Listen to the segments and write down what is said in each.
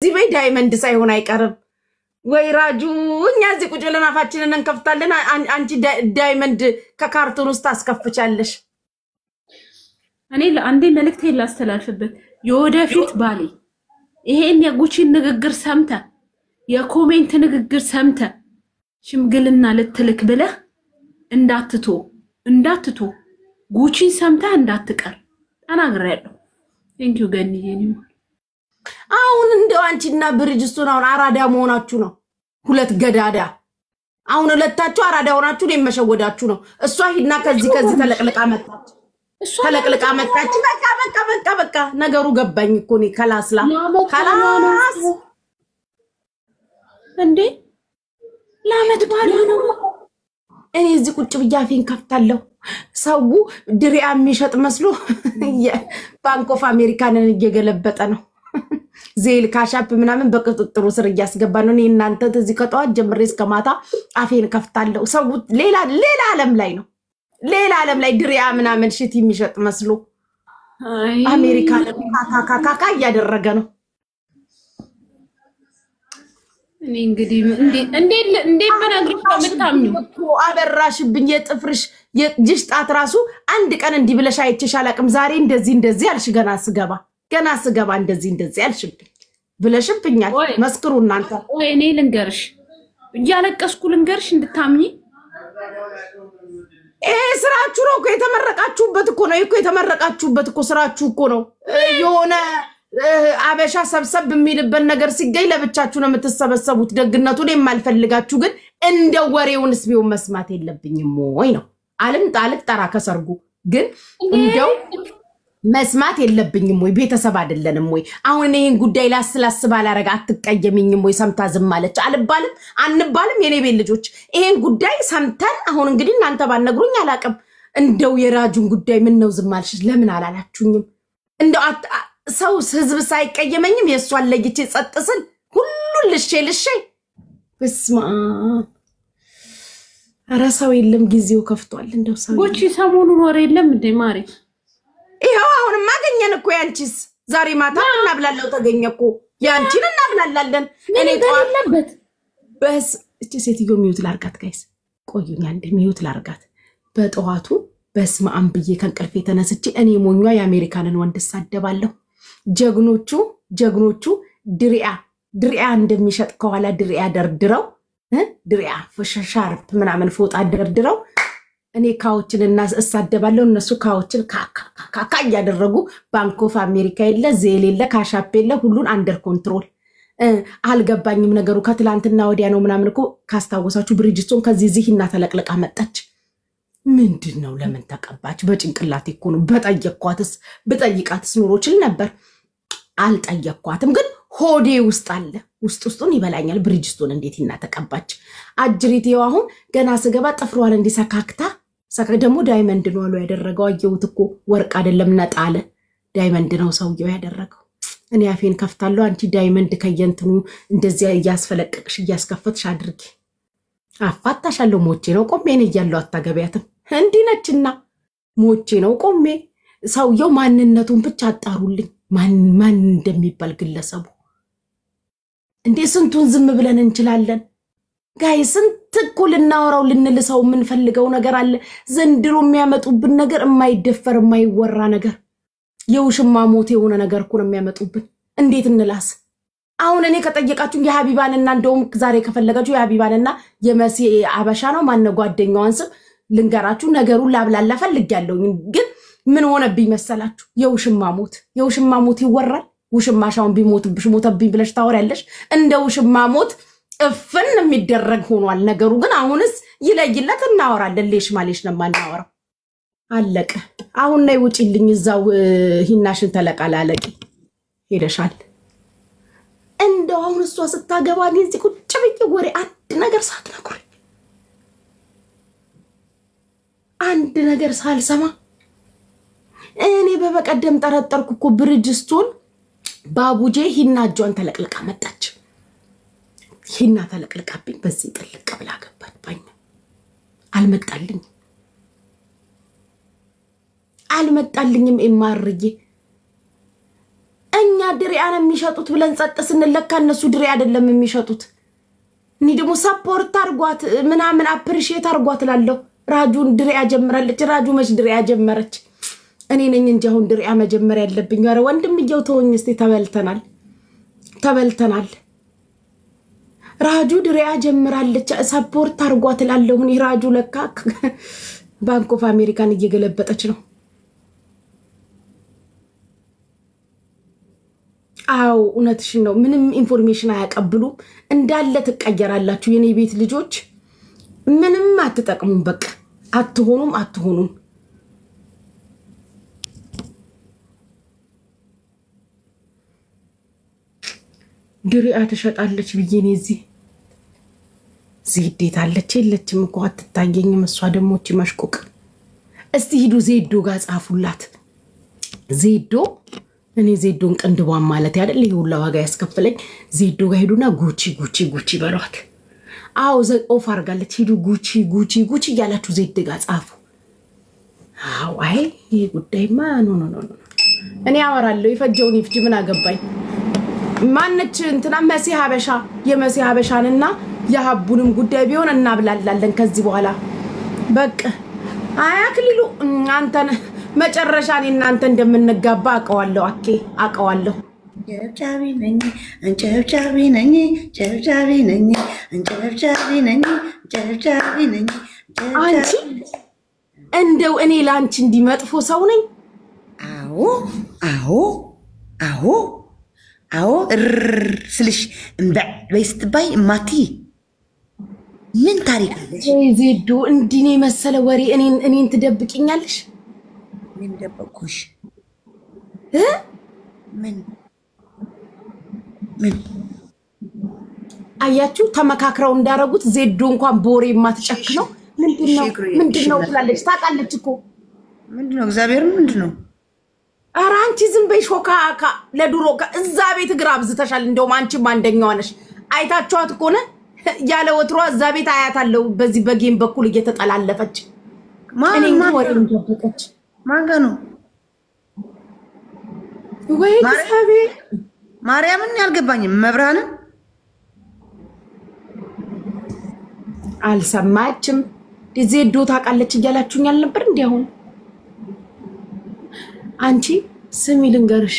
እዚህ በይ ዳይመንድ ሳይሆን አይቀርም ወይ ራጁ እኛ እዚህ ቁጭ ብለን አፋችንን እንከፍታለን አንቺ ዳይመንድ ከካርቶን ውስጥ አስከፍቻለሽ እኔ ለአንዴ መልእክት ላስተላልፍበት የወደፊት ባሌ ይሄን የጉቺን ንግግር ሰምተ የኮሜንት ንግግር ሰምተ ሽምግልና ልትልክ ብለህ እንዳትቶ ጉቺን ሰምታ እንዳትቀር ተናግሬያለሁ ቴንክ ዩ ገኒዬ ነው አሁን እንደው አንቺና ብርጅስቶን አሁን አራዳ መሆናችሁ ነው ሁለት ገዳዳ አሁን ሁለታችሁ አራዳ ሆናችሁ ነው የመሸወዳችሁ ነው እሷ ሂድና ከዚህ ተለቅልቃ መጣች በቃ ነገሩ ገባኝ እኮ ነው ከላስላ ከላስ እንዴ ላመት ባሉ ነው እኔ እዚህ ቁጭ ብያፌን ከፍታለሁ ሰው ድሪያ የሚሸጥ መስሎ ባንክ ኦፍ አሜሪካንን እየገለበጠ ነው ዜል ካሻፕ ምናምን በቁጥጥሩ ስር እያስገባ ነው እኔ እናንተ እዚህ ከጧት ጀምሬ እስከ ማታ አፌን ከፍታለሁ ሰው ሌላ ዓለም ላይ ነው ሌላ ዓለም ላይ ድሪያ ምናምን ሽት የሚሸጥ መስሎ አሜሪካን ካካካካ እያደረገ ነው እኔ እንግዲህ እንዴ በነግርሽ ተመታምኝ አበራሽብኝ የጥፍርሽ የጅሽጣት ራሱ አንድ ቀን እንዲ ብለሽ አይቼሽ አላቅም ዛሬ እንደዚህ አልሽ ገና ስገባ እንደዚህ አልሽብኝ ብለሽብኛል መስክሩ እናንተ ወይ እኔ ልንገርሽ እያለቀስኩ ልንገርሽ እንድታምኚ ስራችሁ ነው የተመረቃችሁበት እኮ ነው የተመረቃችሁበት እኮ ስራችሁ እኮ ነው የሆነ አበሻ ሰብሰብ በሚልበት ነገር ሲገኝ ለብቻችሁ ነው የምትሰበሰቡት ደግነቱ ላይ ማልፈልጋችሁ ግን እንደ ወሬውንስ ቢሆን መስማት የለብኝም ወይ ነው አልም ጠራ ከሰርጉ ግን እንደው መስማት የለብኝም ወይ ቤተሰብ አይደለንም ወይ አሁን ይሄን ጉዳይ ላስላስ ባላረጋ አትቀየሚኝም ወይ ሰምታ ዝም አለች አንባልም የኔ ቤት ልጆች ይሄን ጉዳይ ሰምተን አሁን እንግዲህ እናንተ ባነግሩኝ አላቅም እንደው የራጁን ጉዳይ ምን ነው ዝም አልሽ ለምን አላላችሁኝም እንደው ሰው ህዝብ ሳይቀየመኝም የሷን ለይቼ ጸጥስል ሁሉ ልሼ በስማ አራሳው የለም ጊዜው ከፍቷል እንደው ሰው ጉቺ ሰሞኑን ወሬ የለም እንዴ ማሪ ይሄው አሁን ማገኘን እኮ ያንቺስ ዛሬ ማታ እናብላላው ተገኘኩ ያንቺን እናብላላለን እኔ ተዋለበት በስ እቺ ሴትዮ ሚውት ላርጋት ጋይስ ቆዩኛ እንደ ሚውት ላርጋት በጠዋቱ በስማ አንብዬ ከንቀልፌ ተነስቼ እኔ ሞኛ የአሜሪካንን ወንድ ሳደባለሁ ጀግኖቹ ድሪያ እንደሚሸጥ ከኋላ ድሪያ ደርድረው ድሪያ ሻርፕ ምናምን ፎጣ ደርድረው እኔ ካዎችንና እሳደባለሁ እነሱ ካዎችን ካካ ያደረጉ ባንክ ኦፍ አሜሪካ የለ ዜል የለ ካሻፕ የለ ሁሉን አንደር ኮንትሮል አልገባኝም ነገሩ ከትላንትና ወዲያ ነው ምናምን እኮ ካስታወሳችሁ ብሪጅስቶን ከዚህ ዚህና ተለቅለቃ መጣች ምንድነው ለምን ተቀባች በጭንቅላት እኮ ነው በጠይቃትስ ኑሮችል ነበር አልጠየኳትም ግን ሆዴ ውስጥ አለ ውስጡን ይበላኛል ብሪጅስቶን እንዴት ይናተቀባች አጅሪቴው አሁን ገና ስገባ ጥፍሯን እንዲሰካክታ ደግሞ ዳይመንድ ነው አሉ ያደረገው አየውት እኮ ወርቅ አይደለም ነጣለ ዳይመንድ ነው ሰውየው ያደረገው እኔ አፌን ከፍታለሁ አንቺ ዳይመንድ ከየንትኑ እንደዚህ ያስፈለቀቅሽ ያስከፈትሽ አድርጊ አፋታሻለሁ ሞቼ ነው ቆሜ ነያለው አታገቢያትም እንዲነችና ሞቼ ነው ቆሜ ሰውየው ማንነቱን ብቻ አጣሩልኝ ማን እንደሚባል ግለሰቡ እንዴ ስንቱን ዝም ብለን እንችላለን ጋይ ስንት ኩልናወራው ልንልሰው ምን ፈልገው ነገር አለ ዘንድሮ የሚያመጡብን ነገር የማይደፈር የማይወራ ነገር የውሽማ ሞት የሆነ ነገር እኮ ነው የሚያመጡብን እንዴት እንላስ አሁን እኔ ከጠየቃችሁ የሐቢባንና እንደውም ዛሬ ከፈለጋችሁ የሐቢባንና የመሲ አበሻ ነው ማን ጓደኛዋን ስም ልንገራችሁ ነገሩን ላብላላ ፈልጊያለሁ ግን ምን ሆነብኝ መሰላችሁ የውሽማ ሞት ይወራል ውሽማሻውን ቢሞትብሽ ሞተብኝ ብለሽ ታወሪያለሽ እንደ ውሽማ ሞት እፍን የሚደረግ ሆኗል ነገሩ ግን አሁንስ ይለይለት እናወራለን ሌሽ ማሌሽ ነው ማናወራው አለቀ አሁን ላይ ውጪልኝ እዛው ሂናሽን ተለቃላለቂ ሄደሻል እንደው አሁን እሷ ስታገባ እዚህ ቁጭ ብዬ ወሬ አንድ ነገር ሳልሰማ እኔ በበቀደም ጠረጠርኩ እኮ ብሪጅስቶን ባቡጄ ሂና እጇን ተለቅልቃ መጣች ሂና ተለቅልቃብኝ በዚህ ጥልቅ ብላ ገባኝ አልመጣልኝም እማርዬ እኛ ድሪያን የሚሸጡት ብለን ጸጥ ስንለካ እነሱ ድሪ አይደለም የሚሸጡት እኔ ደግሞ ሰፖርት አርጓት ምናምን አፕሪሺየት አርጓት ላለው ራጁን ድሪያ ጀምራለች ራጁ መች ድሪያ ጀመረች እኔ ነኝ እንጂ አሁን ድሪያ መጀመር ያለብኝ ኧረ ወንድም ይየው ተወኝ እስቲ ተበልተናል ራጁ ድሪያ ጀምራለች ሰፖርት አርጓት ላለው እኔ ራጁ ለካ ባንክ ኦፍ አሜሪካን እየገለበጠች ነው አው እውነትሽ ነው ምንም ኢንፎርሜሽን አያቀብሉ እንዳለ ተቀየራላችሁ የኔ ቤት ልጆች ምንም አትጠቅሙም በቃ አትሆኑም ድሪያ ተሸጣለች ብዬኔ እዚህ ዜዴታለች የለችም እኮ አትታየኝም እሷ ደሞች ማሽቆቅ እስቲ ሂዱ ዜዶ ጋር ጻፉላት ዜዶ እኔ ዜዶን ቀንድቧን ማለት አይደል ይሁላ ዋጋ ያስከፈለኝ ዜዶ ጋር ሄዱና ጉቺ በሏት አው ዘ ኦፍ አርጋለች ሂዱ ጉቺ ያላችሁ ዜድ ጋር ጻፉ አው አይ ይሄ ጉዳይማ ኖ እኔ አወራለሁ ይፈጀውን ይፍጅ ምን አገባኝ ማነች እንትና መሲ ሀበሻ የመሲ ሀበሻንና የሀቡንም ጉዳይ ቢሆን እናብላላለን ከዚህ በኋላ በቃ አያክሊሉ አንተን መጨረሻን እናንተ እንደምንጋባ አቀዋለሁ ጨብጫቢ ነኝ አንቺ እንደው እኔ ላንቺ እንዲመጥፎ ሰው ነኝ አዎ ስልሽ በይስትባይ ማቲ ምን ታሪክ አለሽ ዜዶ እንዲኔ መሰለ ወሬ እኔን ትደብቂኛለሽ ምን ደበቅኩሽ ምን አያችሁ ተመካክረው እንዳረጉት ዜዶ እንኳን ቦሬ ማትጨክነው ምንድነው ትላለች ታቃለች እኮ ምንድነው እግዚአብሔር ምንድነው አራንቺ ዝም በይ ሾካካ ለዱሮ እዛ ቤት ግራ አብዝተሻል እንደውም አንቺ ማንደኛው ነሽ አይታችኋት እኮ ነው ያለ ወትሮ እዛ ቤት አያታለው በዚህ በጌም በኩል እየተጠላለፈች እኔን ወሬ እንደበቀች ማንጋኑ ወይ ሰቤ ማርያምን ያልገባኝም መብራንን አልሰማችም ዜዶ ታቃለች እያላችሁኛል ነበር እንዴ አንቺ ስሚ ልንገርሽ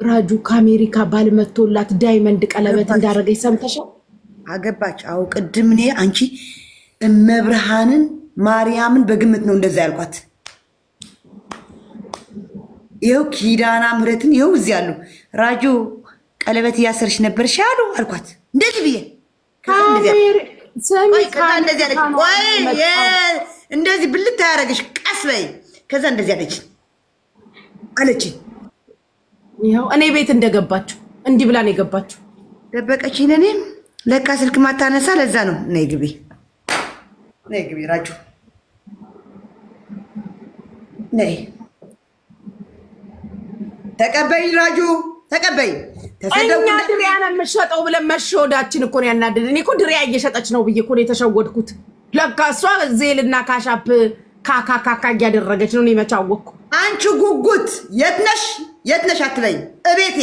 ራጁ ከአሜሪካ ባልመቶላት ዳይመንድ ቀለበት እንዳረገች ሰምተሻል አገባች አው ቅድም እኔ አንቺ መብራንን ማርያምን በግምት ነው እንደዛ ያልኳት ይው ኪዳና ምረትን ይው እዚህ ያሉ ራጁ ቀለበት ያሰርሽ ነበር ሻሉ አልኳት እንደዚህ ብዬ እንደዚህ ብልት ያረግሽ ቀስ በይ ከዛ እንደዚህ አለች ይሄው እኔ ቤት እንደገባችሁ እንዲህ ብላ ነው የገባችሁ ደበቀችኝ እኔም ለካ ስልክ ማታነሳ ለዛ ነው ነይ ግቢ ራጁ ነይ ተቀበይ ራጁ ተቀበይ እኛ ድሪያ ነው የምትሸጠው ብለን መሸወዳችን እኮ ነው ያናደደኝ እኮ ድሪያ እየሸጠች ነው ብዬ እኮ ነው የተሸወድኩት ለካ እሷ ዜልና ካሻፕ ካካካካ ያደረገች ነው የመቻወኩ አንቺ ጉጉት የትነሽ አትበይ እቤቴ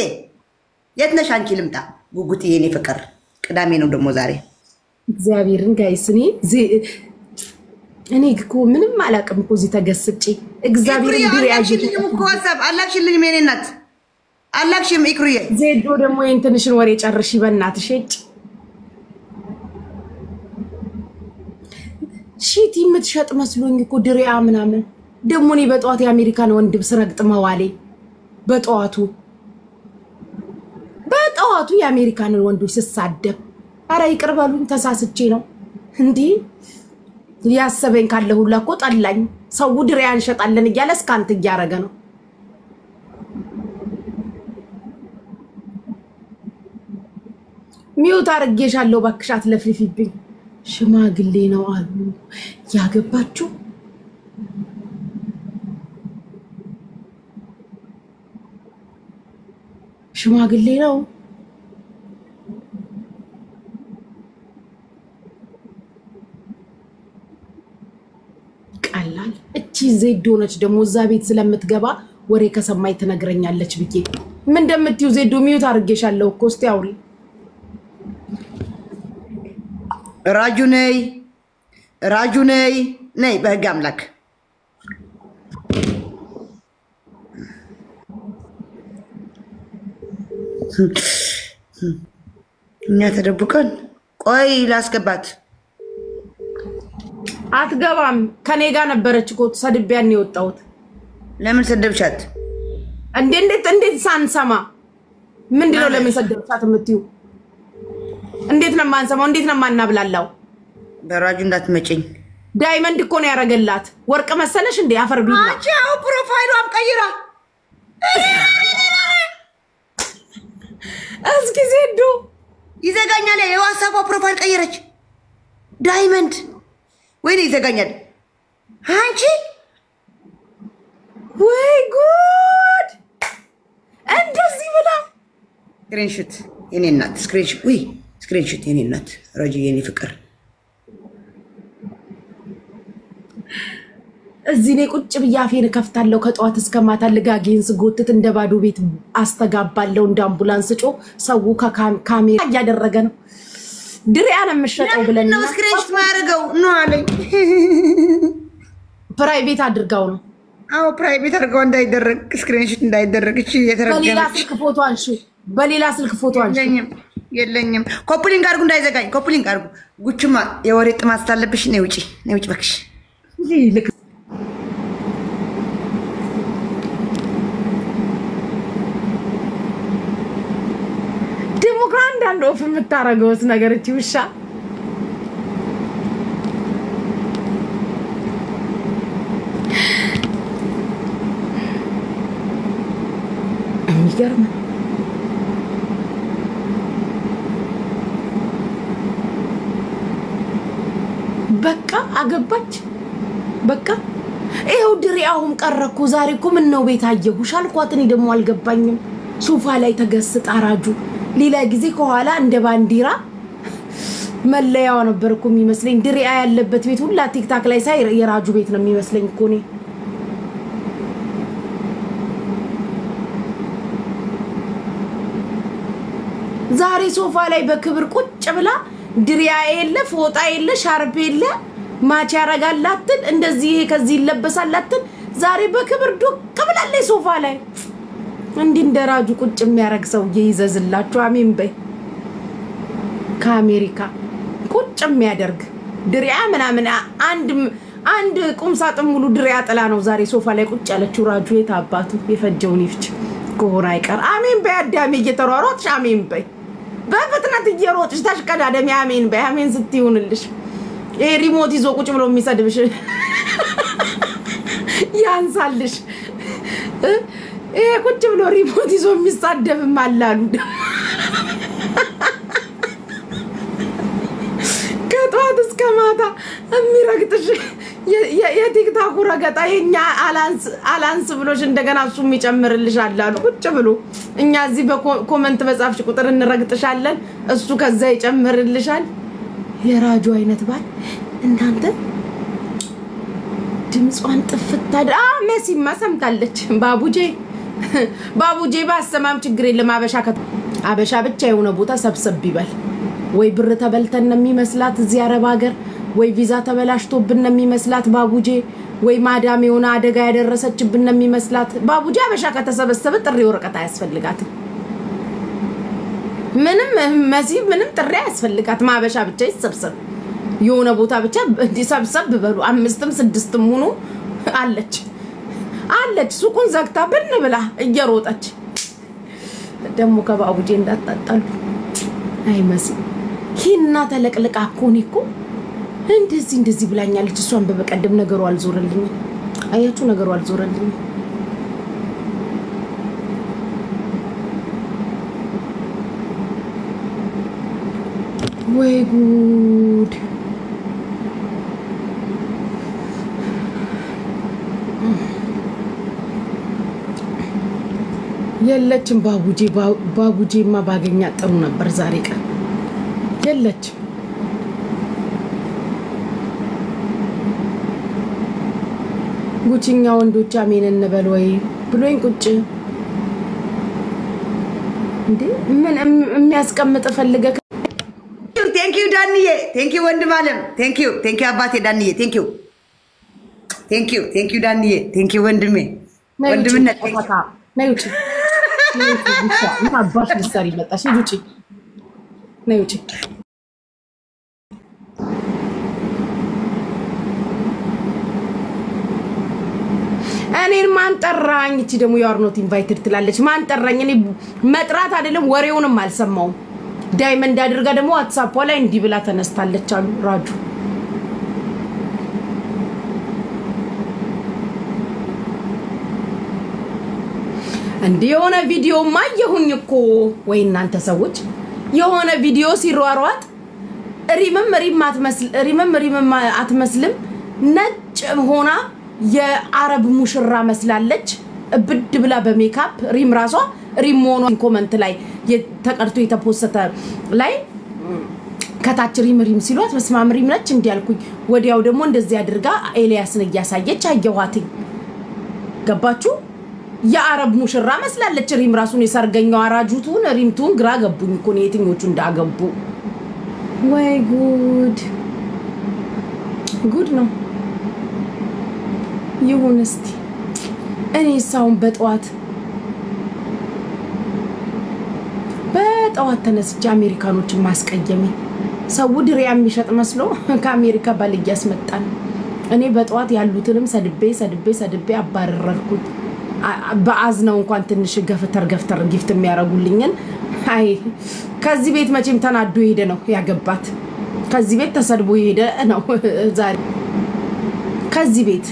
የትነሽ አንቺ ልምጣ ጉጉት የኔ ፍቅር ቅዳሜ ነው ደሞ ዛሬ እግዚአብሔርን ጋይስ እኔ እኮ ምንም አላቅም እኮ እዚህ ተገስጬ እግዚአብሔርን ድሪያ ኮሰብ አላክሽልኝ ሜኔ እናት አላክሽም ኢክሩዬ ዜዶ ደግሞ የእንትንሽን ወሬ ጨርሽ በእናትሽ ሺቲ የምትሸጥ መስሎኝ እኮ ድሪያ ምናምን ደሞ እኔ በጧት የአሜሪካን ወንድም ስረግጥ መዋሌ በጧቱ የአሜሪካን ወንዶች ስሳደብ አረ ይቅርበሉኝ ተሳስቼ ነው እንዴ ያሰበኝ ካለ ሁላ እኮ ጠላኝ ሰው ድሪያ እንሸጣለን እያለ ስካንት እያረገ ነው ሚውት አርጌሻለሁ ባክሻት ለፍልፊብኝ ሽማግሌ ነው አሉ ያገባችሁ ሽማግሌ ነው ቀላል እቺ ዜዶ ነች ደሞ እዛ ቤት ስለምትገባ ወሬ ከሰማይ ትነግረኛለች ብዬ ምን እንደምትዩ ዜዶ ሚዩት አርጌሻለሁ እኮ እስቲ አውሪ ራጁ ነይ በህግ አምላክ እኛ ተደብቀን ቆይ ላስገባት አትገባም ከኔ ጋር ነበረች እኮ ሰድቢያን የወጣሁት ለምን ሰደብቻት እንዴት ሳንሰማ ምንድነው ለምን ሰደብቻት የምትዩ እንዴት ነው ማንሰማው እንዴት ነው ማናብላላው በራጁ እንዳትመጪኝ ዳይመንድ እኮ ነው ያረገላት ወርቅ መሰለሽ እንዴ አፈር ቢላ አቻው ፕሮፋይሏን ቀይራ እስኪ ዜዶ ይዘጋኛል የዋትስአፕ ፕሮፋይል ቀይረች ዳይመንድ ወይኔ ይዘጋኛል አንቺ ወይ ጉድ እንደዚህ ብላ ስክሪንሾት የኔ እናት ስክሪንሾት የኔ እናት ራጂ የኔ ፍቅር እዚህ ላይ ቁጭ ብያፌን ከፍታለሁ ከጧት እስከ ማታ ልጋጌን ስጎትት እንደ ባዶ ቤት አስተጋባለሁ እንደ አምቡላንስ ጮ ሰው ከካሜራ ያደረገ ነው ድሪያን የምሸጠው ብለን ነው ስክሪንሾት ማድረገው ነው አለኝ ፕራይቬት አድርጋው ነው አዎ ፕራይቬት አድርጋው እንዳይደረግ ስክሪንሾት እንዳይደረግ እቺ የተረገመች በሌላ ስልክ ፎቶ አንሺ የለኝም ኮፕሊንግ አድርጉ እንዳይዘጋኝ ኮፕሊንግ አድርጉ ጉቹማ የወሬ ጥማት ስላለብሽ ነይ ውጪ በክሽ ልክ አንዳንድ ኦፍ የምታረገውስ ነገር እቺ ውሻ የሚገርም በቃ አገባች በቃ ይሄው ድሪያውም ቀረኩ ዛሬ እኮ ምን ነው ቤት አየሁሽ አልኳት እኔ ደግሞ አልገባኝም ሶፋ ላይ ተገስጣ ራጁ ሌላ ጊዜ ከኋላ እንደ ባንዲራ መለያው ነበርኩ የሚመስለኝ ድሪያ ያለበት ቤት ሁላ ቲክታክ ላይ ሳይ የራጁ ቤት ነው የሚመስለኝ እኮ እኔ ዛሬ ሶፋ ላይ በክብር ቁጭ ብላ ድሪያ የለ ፎጣ የለ ሻርፕ የለ ማች ያረጋላትን እንደዚህ ይሄ ከዚህ ይለበሳላትን ዛሬ በክብር ዱቅ ብላለች ሶፋ ላይ እንዴ እንደራጁ ቁጭ የሚያረግ ሰው ይይዘዝላችሁ አሜን በይ ከአሜሪካ ቁጭ የሚያደርግ ድሪያ ምናምን አንድ ቁም ሳጥን ሙሉ ድሪያ ጥላ ነው ዛሬ ሶፋ ላይ ቁጭ ያለችው ራጁ የታባቱ የፈጀውን ይፍጭ ኮራ ይቀር አሜን በይ አዳሜ እየተሯሯጥሽ አሜን በይ በፍጥነት እየሮጥሽ ታሽቀዳደም አሜን በይ አሜን ስትይውንልሽ ይሄ ሪሞት ይዞ ቁጭ ብሎ የሚሰድብሽ ያንሳልሽ ይሄ ቁጭ ብሎ ሪሞት ይዞ የሚሳደብም አላሉ ከጧት እስከ ማታ የሚረግጥሽ የቲክታኩ ረገጣ የኛ አላንስ ብሎሽ እንደገና እሱ የሚጨምርልሽ አላሉ ቁጭ ብሎ እኛ እዚህ በኮሜንት መጻፍሽ ቁጥር እንረግጥሻለን እሱ ከዛ ይጨምርልሻል የራጁ አይነት ባል እናንተ ድምጿን ጥፍታዳ መሲ ማሰምታለች ባቡጄ ባሰማም ችግር የለም አበሻ ብቻ የሆነ ቦታ ሰብሰብ ይበል ወይ ብር ተበልተን ነው የሚመስላት እዚህ አረብ ሀገር ወይ ቪዛ ተበላሽቶብን ነው የሚመስላት ባቡጄ ወይ ማዳም የሆነ አደጋ ያደረሰችብን ነው የሚመስላት ባቡጄ አበሻ ከተሰበሰበ ጥሪ ወረቀት አያስፈልጋትም ምንም ጥሪ አያስፈልጋትም አበሻ ብቻ ይሰብሰብ የሆነ ቦታ ብቻ እንዲሰብሰብ በሉ 5ም 6ም ሆኖ አለች ሱቁን ዘግታ ብን ብላ እየሮጠች ደሞ ከባቡጄ እንዳጣጣሉ አይመሲ ኪና ተለቅልቃ ኮኒኮ እንደዚህ ብላኛለች እሷን በበቀደም ነገሩ አልዞረልኝ አያችሁ ነገሩ አልዞረልኝ ወይ ጉድ የለችም ባቡጄማ ባገኛ ጥሩ ነበር ዛሬ ቀን የለችም ጉቺኛ ወንዶች አሜን እንበል ወይ ብሎኝ ቁጭ እንዴ ምን የሚያስቀምጥ ፈልገ Thank you ዳንዬ thank you ወንድም አለም thank you አባቴ ዳንዬ thank you ዳንዬ thank you ወንድሜ ወንድምነት ነይ ውጪ ምን አባሽ ልትሰሪ መጣሽ ውጪ ነይ ውጪ እኔን ማን ጠራኝ እቺ ደግሞ you are not invited ትላለች ማን ጠራኝ እኔ መጥራት አይደለም ወሬውንም አልሰማው ዳይመንድ አድርጋ ደግሞ ዋትስአፕ ላይ እንዲ ብላ ተነስታለች አሉ ራጁ እንዴ የሆነ ቪዲዮ ማየሁኝ እኮ ወይ እናንተ ሰዎች የሆነ ቪዲዮ ሲሯሯጥ ሪመም አትመስልም ነጭ ሆና የአረብ ሙሽራ መስላለች እብድ ብላ በሜካፕ ሪም ራሷ ሪም ሆኖ ኮሜንት ላይ ተቀርቶ የተፖስተ ላይ ከታች ሪም ሲሏት መስማም ሪም ነች እንዲያልኩኝ ወዲያው ደግሞ እንደዚህ አድርጋ ኤልያስን ያሳየች አየዋት ገባችሁ የአረብ ሙሽራ መስላለች ሪም ራሱን የሰርገኛው አራጁቱን ሪምቱን ግራ ገቡኝ እኮ ነው የትኞቹ እንዳገቡ ወይ ጉድ ነው ይሁን እስቲ እኔ ሳውን በጠዋት ተነስቼ አሜሪካኖችን ማስቀየሚ ሰው ድሪያ የሚሸጥ መስሎ ከአሜሪካ ባልግ ያስመጣን እኔ በጠዋት ያሉትንም ሰድቤ አባረርኩት በአዝነው እንኳን ትንሽ ገፍተር ጊፍት የሚያረጉልኝን አይ ከዚህ ቤት መቼም ተናዶ ሄደ ነው ያገባት ከዚህ ቤት ተሰድቦ ሄደ ነው ዛሬ ከዚህ ቤት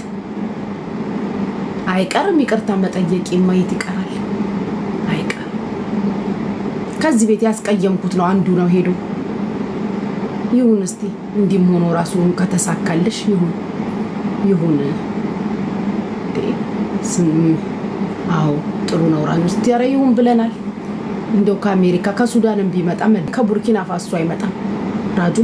አይቀርም ይቅርታ መጠየቅ ማየት ይቀራል አይቀር ከዚህ ቤት ያስቀየምኩት ነው አንዱ ነው ሄዶ ይሁን እስቲ እንዲም ሆኖ ራሱን ከተሳካልሽ ይሁን አው ጥሩ ነው ራሱ እስቲ ያረ ይሁን ብለናል እንደው ከአሜሪካ ከሱዳንም ቢመጣ ከቡርኪና ፋሶ አይመጣም ራጁ